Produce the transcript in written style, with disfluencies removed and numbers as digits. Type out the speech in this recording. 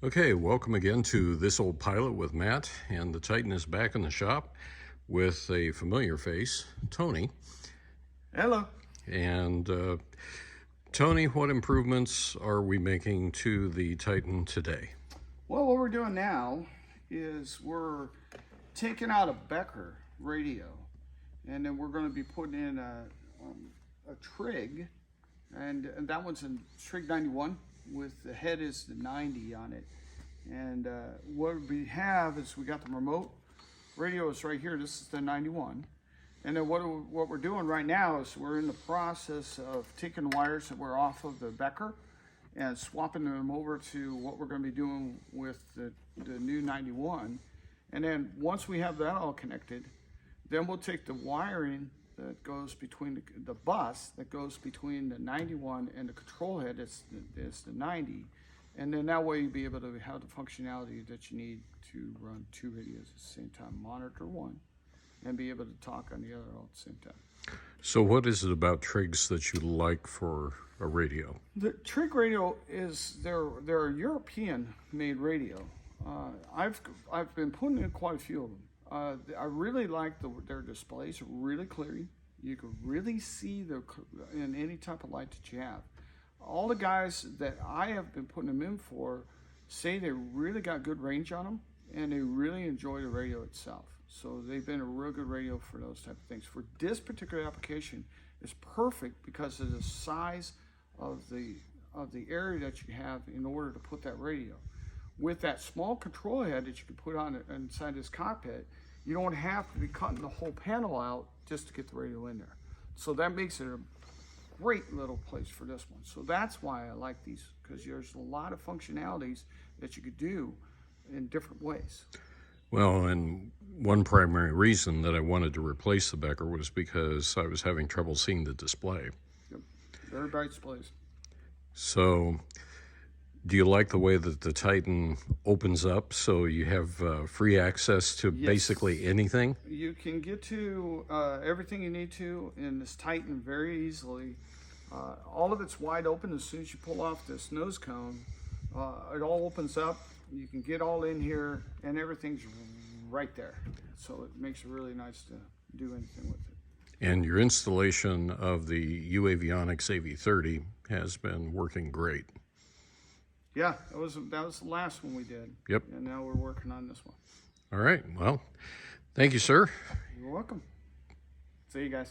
Okay, welcome again to This Old Pilot with Matt, and the Titan is back in the shop with a familiar face, Tony. Hello. And Tony, what improvements are we making to the Titan today? Well, what we're doing now is we're taking out a Becker radio, and then we're going to be putting in a Trig, and that one's in Trig 91 with the head is the 90 on it. And what we have is we got the remote radio is right here. This is the 91. And then what we're doing right now is we're in the process of taking wires that were off of the Becker and swapping them over to what we're going to be doing with the new 91. And then once we have that all connected, then we'll take the wiring that goes between the bus that goes between the 91 and the control head is the 90. And then that way you'll be able to have the functionality that you need to run two radios at the same time, monitor one, and be able to talk on the other all at the same time. So what is it about Trigs that you like for a radio? The Trig Radio is, they're a European-made radio. I've been putting in quite a few of them. I really like their displays, really clear. You can really see in any type of light that you have. All the guys that I have been putting them in for say they really got good range on them, and they really enjoy the radio itself. So they've been a real good radio for those type of things. For this particular application, it's perfect because of the size of the area that you have in order to put that radio. With that small control head that you can put on inside this cockpit, you don't have to be cutting the whole panel out just to get the radio in there. So that makes it a great little place for this one. So that's why I like these, because there's a lot of functionalities that you could do in different ways. Well, and one primary reason that I wanted to replace the Becker was because I was having trouble seeing the display. Yep. Very bright displays. So do you like the way that the Titan opens up so you have free access to basically anything? You can get to everything you need to in this Titan very easily. All of it's wide open. As soon as you pull off this nose cone, it all opens up. You can get all in here and everything's right there. So it makes it really nice to do anything with it. And your installation of the uAvioinix AV-30 has been working great. Yeah, that was the last one we did. Yep. And now we're working on this one. All right. Well, thank you, sir. You're welcome. See you guys.